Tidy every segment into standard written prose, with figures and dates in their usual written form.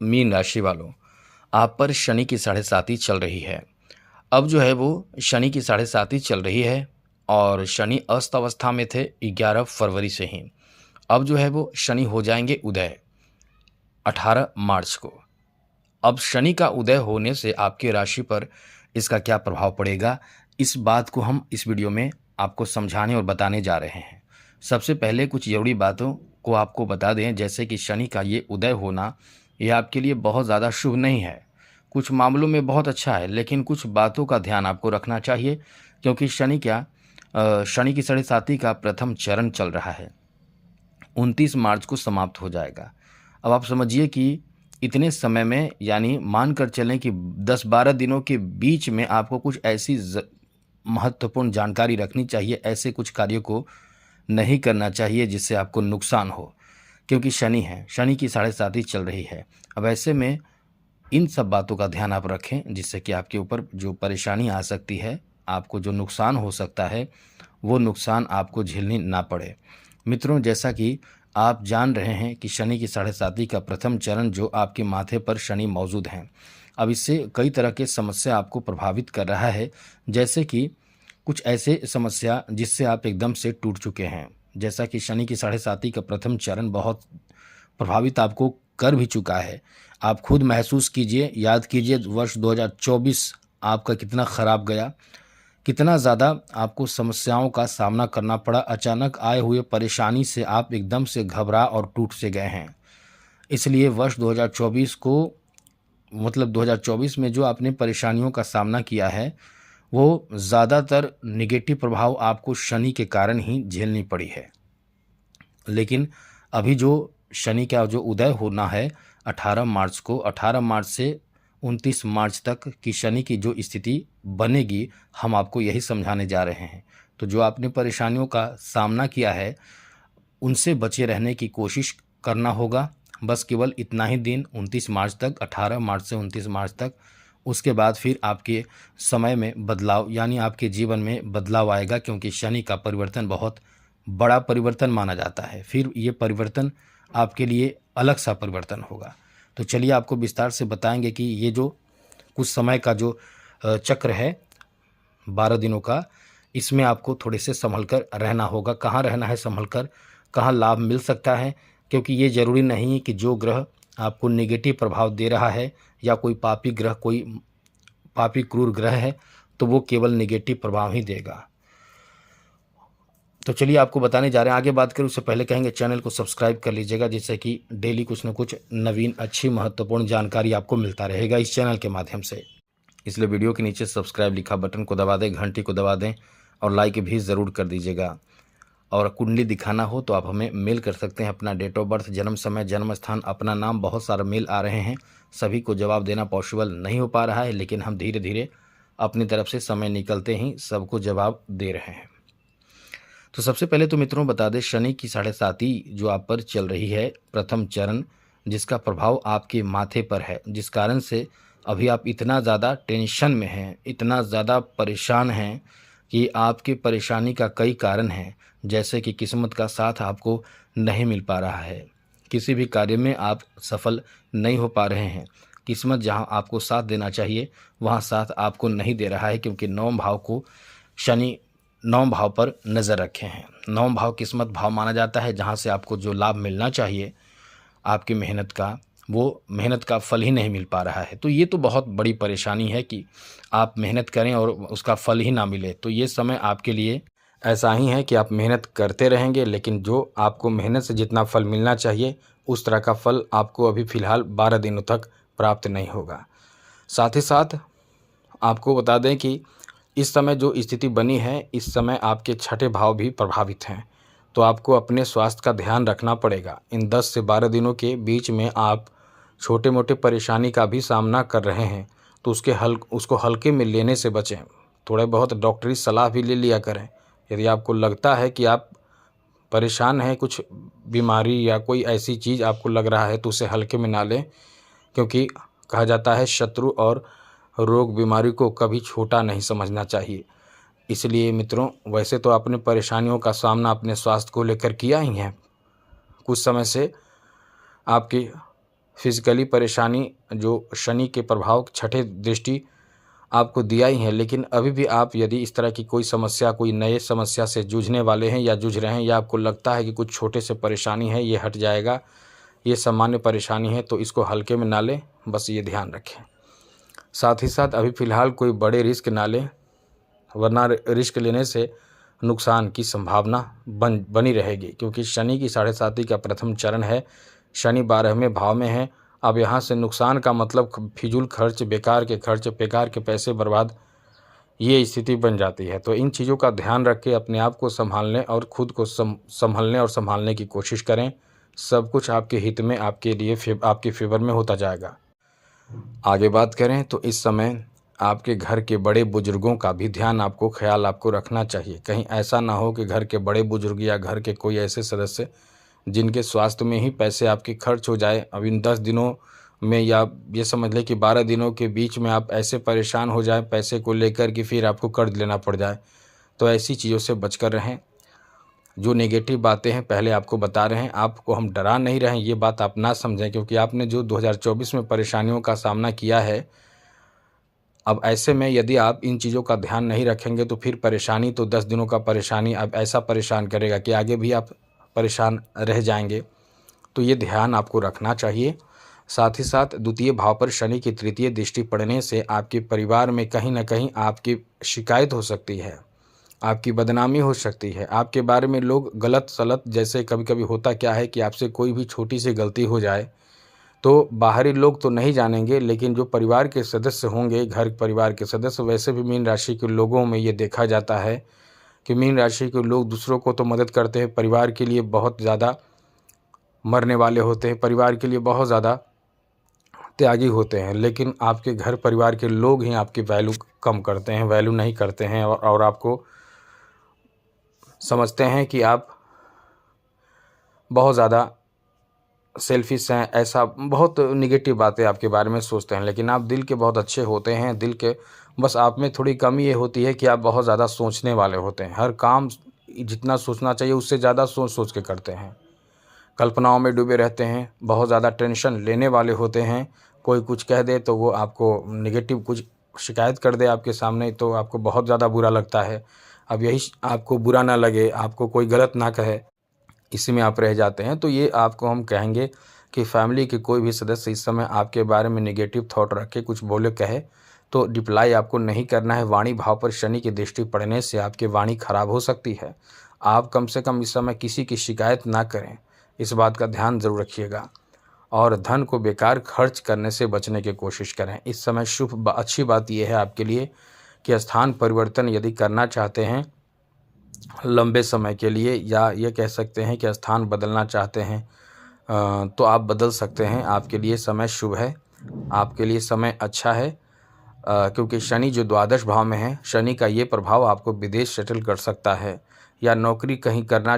Mean राशि वालों, आप पर शनि की साढ़े साती चल रही है। अब जो है वो शनि की साढ़े साती चल रही है और शनि अस्त अवस्था में थे 11 फरवरी से ही। अब जो है वो शनि हो जाएंगे उदय 18 मार्च को। अब शनि का उदय होने से आपकी राशि पर इसका क्या प्रभाव पड़ेगा, इस बात को हम इस वीडियो में आपको समझाने और बताने जा रहे हैं। सबसे पहले कुछ ज़रूरी बातों को आपको बता दें, जैसे कि शनि का ये उदय होना ये आपके लिए बहुत ज़्यादा शुभ नहीं है। कुछ मामलों में बहुत अच्छा है, लेकिन कुछ बातों का ध्यान आपको रखना चाहिए, क्योंकि शनि की साढ़े साती का प्रथम चरण चल रहा है, 29 मार्च को समाप्त हो जाएगा। अब आप समझिए कि इतने समय में, यानी मान कर चलें कि 10-12 दिनों के बीच में आपको कुछ ऐसी महत्वपूर्ण जानकारी रखनी चाहिए, ऐसे कुछ कार्यों को नहीं करना चाहिए जिससे आपको नुकसान हो, क्योंकि शनि है, शनि की साढ़े साती चल रही है। अब ऐसे में इन सब बातों का ध्यान आप रखें, जिससे कि आपके ऊपर जो परेशानी आ सकती है, आपको जो नुकसान हो सकता है, वो नुकसान आपको झेलनी ना पड़े। मित्रों, जैसा कि आप जान रहे हैं कि शनि की साढ़े साती का प्रथम चरण जो आपके माथे पर शनि मौजूद हैं, अब इससे कई तरह के समस्या आपको प्रभावित कर रहा है, जैसे कि कुछ ऐसे समस्या जिससे आप एकदम से टूट चुके हैं। जैसा कि शनि की साढ़े साती का प्रथम चरण बहुत प्रभावित आपको कर भी चुका है। आप खुद महसूस कीजिए, याद कीजिए वर्ष 2024 आपका कितना खराब गया, कितना ज़्यादा आपको समस्याओं का सामना करना पड़ा। अचानक आए हुए परेशानी से आप एकदम से घबरा और टूट से गए हैं। इसलिए वर्ष 2024 को, मतलब 2024 में जो आपने परेशानियों का सामना किया है, वो ज़्यादातर नेगेटिव प्रभाव आपको शनि के कारण ही झेलनी पड़ी है। लेकिन अभी जो शनि का जो उदय होना है 18 मार्च को, 18 मार्च से 29 मार्च तक की शनि की जो स्थिति बनेगी, हम आपको यही समझाने जा रहे हैं। तो जो आपने परेशानियों का सामना किया है, उनसे बचे रहने की कोशिश करना होगा। बस केवल इतना ही दिन, 29 मार्च तक, 18 मार्च से 29 मार्च तक। उसके बाद फिर आपके समय में बदलाव, यानी आपके जीवन में बदलाव आएगा, क्योंकि शनि का परिवर्तन बहुत बड़ा परिवर्तन माना जाता है। फिर ये परिवर्तन आपके लिए अलग सा परिवर्तन होगा। तो चलिए आपको विस्तार से बताएंगे कि ये जो कुछ समय का जो चक्र है 12 दिनों का, इसमें आपको थोड़े से संभल कर रहना होगा। कहाँ रहना है संभल कर, कहाँ लाभ मिल सकता है, क्योंकि ये ज़रूरी नहीं है कि जो ग्रह आपको नेगेटिव प्रभाव दे रहा है या कोई पापी ग्रह, कोई पापी क्रूर ग्रह है, तो वो केवल नेगेटिव प्रभाव ही देगा। तो चलिए आपको बताने जा रहे हैं। आगे बात करें उससे पहले कहेंगे चैनल को सब्सक्राइब कर लीजिएगा, जिससे कि डेली कुछ न कुछ नवीन अच्छी महत्वपूर्ण जानकारी आपको मिलता रहेगा इस चैनल के माध्यम से। इसलिए वीडियो के नीचे सब्सक्राइब लिखा बटन को दबा दें, घंटी को दबा दें और लाइक भी ज़रूर कर दीजिएगा। और कुंडली दिखाना हो तो आप हमें मेल कर सकते हैं, अपना डेट ऑफ बर्थ, जन्म समय, जन्म स्थान, अपना नाम। बहुत सारे मेल आ रहे हैं, सभी को जवाब देना पॉसिबल नहीं हो पा रहा है, लेकिन हम धीरे धीरे अपनी तरफ से समय निकलते ही सबको जवाब दे रहे हैं। तो सबसे पहले तो मित्रों बता दें, शनि की साढ़े साती जो आप पर चल रही है, प्रथम चरण, जिसका प्रभाव आपके माथे पर है, जिस कारण से अभी आप इतना ज़्यादा टेंशन में हैं, इतना ज़्यादा परेशान हैं कि आपकी परेशानी का कई कारण हैं। जैसे कि किस्मत का साथ आपको नहीं मिल पा रहा है, किसी भी कार्य में आप सफल नहीं हो पा रहे हैं। किस्मत जहां आपको साथ देना चाहिए वहां साथ आपको नहीं दे रहा है, क्योंकि नवम भाव को शनि नवम भाव पर नज़र रखे हैं। नवम भाव किस्मत भाव माना जाता है, जहाँ से आपको जो लाभ मिलना चाहिए आपकी मेहनत का, वो मेहनत का फल ही नहीं मिल पा रहा है। तो ये तो बहुत बड़ी परेशानी है कि आप मेहनत करें और उसका फल ही ना मिले। तो ये समय आपके लिए ऐसा ही है कि आप मेहनत करते रहेंगे, लेकिन जो आपको मेहनत से जितना फल मिलना चाहिए उस तरह का फल आपको अभी फ़िलहाल 12 दिनों तक प्राप्त नहीं होगा। साथ ही साथ आपको बता दें कि इस समय जो स्थिति बनी है, इस समय आपके छठे भाव भी प्रभावित हैं। तो आपको अपने स्वास्थ्य का ध्यान रखना पड़ेगा। इन 10 से 12 दिनों के बीच में आप छोटे मोटे परेशानी का भी सामना कर रहे हैं, तो उसको हल्के में लेने से बचें। थोड़े बहुत डॉक्टरी सलाह भी ले लिया करें। यदि आपको लगता है कि आप परेशान हैं, कुछ बीमारी या कोई ऐसी चीज़ आपको लग रहा है, तो उसे हल्के में ना लें, क्योंकि कहा जाता है शत्रु और रोग बीमारी को कभी छोटा नहीं समझना चाहिए। इसलिए मित्रों, वैसे तो आपने परेशानियों का सामना अपने स्वास्थ्य को लेकर किया ही है। कुछ समय से आपकी फिजिकली परेशानी जो शनि के प्रभाव छठे दृष्टि आपको दिया ही है, लेकिन अभी भी आप यदि इस तरह की कोई समस्या, कोई नए समस्या से जूझने वाले हैं या जूझ रहे हैं, या आपको लगता है कि कुछ छोटे से परेशानी है, ये हट जाएगा, ये सामान्य परेशानी है, तो इसको हल्के में ना लें, बस ये ध्यान रखें। साथ ही साथ अभी फ़िलहाल कोई बड़े रिस्क ना लें, वरना रिस्क लेने से नुकसान की संभावना बनी रहेगी, क्योंकि शनि की 7.5 का प्रथम चरण है। शनि 12वें भाव में है। अब यहाँ से नुकसान का मतलब फिजूल खर्च, बेकार के पैसे बर्बाद, ये स्थिति बन जाती है। तो इन चीज़ों का ध्यान रख के अपने आप को संभालने और खुद को संभलने और संभालने की कोशिश करें। सब कुछ आपके हित में, आपके लिए आपके फेवर में होता जाएगा। आगे बात करें तो इस समय आपके घर के बड़े बुजुर्गों का भी ध्यान आपको, ख्याल आपको रखना चाहिए। कहीं ऐसा ना हो कि घर के बड़े बुजुर्ग या घर के कोई ऐसे सदस्य जिनके स्वास्थ्य में ही पैसे आपके खर्च हो जाए, अब इन 10 दिनों में, या ये समझ लें कि 12 दिनों के बीच में आप ऐसे परेशान हो जाए पैसे को लेकर कि फिर आपको कर्ज लेना पड़ जाए। तो ऐसी चीज़ों से बचकर रहें। जो नेगेटिव बातें हैं पहले आपको बता रहे हैं, आपको हम डरा नहीं रहे हैं, ये बात आप ना समझें, क्योंकि आपने जो 2024 में परेशानियों का सामना किया है, अब ऐसे में यदि आप इन चीज़ों का ध्यान नहीं रखेंगे तो फिर परेशानी तो 10 दिनों का परेशानी अब ऐसा परेशान करेगा कि आगे भी आप परेशान रह जाएंगे। तो ये ध्यान आपको रखना चाहिए। साथ ही साथ द्वितीय भाव पर शनि की तृतीय दृष्टि पड़ने से आपके परिवार में कहीं ना कहीं आपकी शिकायत हो सकती है, आपकी बदनामी हो सकती है, आपके बारे में लोग गलत सलत, जैसे कभी कभी होता क्या है कि आपसे कोई भी छोटी सी गलती हो जाए तो बाहरी लोग तो नहीं जानेंगे, लेकिन जो परिवार के सदस्य होंगे, घर परिवार के सदस्य, वैसे भी मीन राशि के लोगों में ये देखा जाता है कि मीन राशि के लोग दूसरों को तो मदद करते हैं, परिवार के लिए बहुत ज़्यादा मरने वाले होते हैं, परिवार के लिए बहुत ज़्यादा त्यागी होते हैं, लेकिन आपके घर परिवार के लोग ही आपकी वैल्यू कम करते हैं, वैल्यू नहीं करते हैं, और आपको समझते हैं कि आप बहुत ज़्यादा सेल्फिश हैं, ऐसा बहुत निगेटिव बातें आपके बारे में सोचते हैं। लेकिन आप दिल के बहुत अच्छे होते हैं, दिल के, बस आप में थोड़ी कमी ये होती है कि आप बहुत ज़्यादा सोचने वाले होते हैं। हर काम जितना सोचना चाहिए उससे ज़्यादा सोच के करते हैं, कल्पनाओं में डूबे रहते हैं, बहुत ज़्यादा टेंशन लेने वाले होते हैं। कोई कुछ कह दे तो वो आपको निगेटिव कुछ शिकायत कर दे आपके सामने तो आपको बहुत ज़्यादा बुरा लगता है। अब यही आपको बुरा ना लगे, आपको कोई गलत ना कहे, इसी में आप रह जाते हैं। तो ये आपको हम कहेंगे कि फैमिली के कोई भी सदस्य इस समय आपके बारे में नेगेटिव थॉट रख के कुछ बोले कहे तो रिप्लाई आपको नहीं करना है। वाणी भाव पर शनि की दृष्टि पड़ने से आपकी वाणी खराब हो सकती है। आप कम से कम इस समय किसी की शिकायत ना करें, इस बात का ध्यान ज़रूर रखिएगा। और धन को बेकार खर्च करने से बचने की कोशिश करें। इस समय अच्छी बात यह है आपके लिए कि स्थान परिवर्तन यदि करना चाहते हैं लंबे समय के लिए, या ये कह सकते हैं कि स्थान बदलना चाहते हैं, तो आप बदल सकते हैं। आपके लिए समय शुभ है, आपके लिए समय अच्छा है, क्योंकि शनि जो द्वादश भाव में है, शनि का ये प्रभाव आपको विदेश सेटल कर सकता है, या नौकरी कहीं करना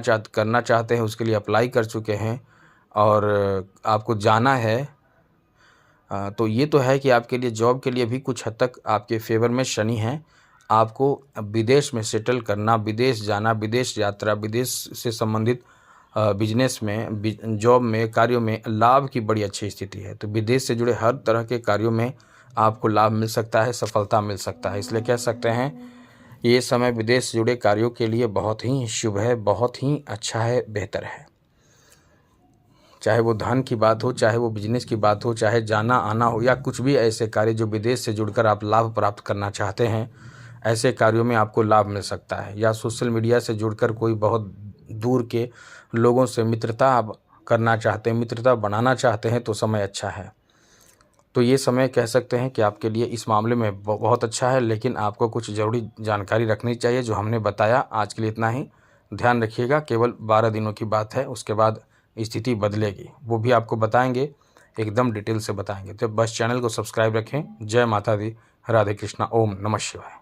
चाहते हैं, उसके लिए अप्लाई कर चुके हैं और आपको जाना है, तो ये तो है कि आपके लिए जॉब के लिए भी कुछ हद तक आपके फेवर में शनि है। आपको विदेश में सेटल करना, विदेश जाना, विदेश यात्रा, विदेश से संबंधित बिजनेस में, जॉब में, कार्यों में लाभ की बड़ी अच्छी स्थिति है। तो विदेश से जुड़े हर तरह के कार्यों में आपको लाभ मिल सकता है, सफलता मिल सकता है। इसलिए कह सकते हैं ये समय विदेश से जुड़े कार्यों के लिए बहुत ही शुभ है, बहुत ही अच्छा है, बेहतर है। चाहे वो धन की बात हो, चाहे वो बिजनेस की बात हो, चाहे जाना आना हो, या कुछ भी ऐसे कार्य जो विदेश से जुड़कर आप लाभ प्राप्त करना चाहते हैं, ऐसे कार्यों में आपको लाभ मिल सकता है। या सोशल मीडिया से जुड़कर कोई बहुत दूर के लोगों से मित्रता आप करना चाहते हैं, मित्रता बनाना चाहते हैं, तो समय अच्छा है। तो ये समय कह सकते हैं कि आपके लिए इस मामले में बहुत अच्छा है, लेकिन आपको कुछ ज़रूरी जानकारी रखनी चाहिए जो हमने बताया। आज के लिए इतना ही, ध्यान रखिएगा। केवल 12 दिनों की बात है, उसके बाद स्थिति बदलेगी, वो भी आपको बताएंगे, एकदम डिटेल से बताएंगे। तो बस चैनल को सब्सक्राइब रखें। जय माता दी, राधे कृष्णा, ओम नमः शिवाय।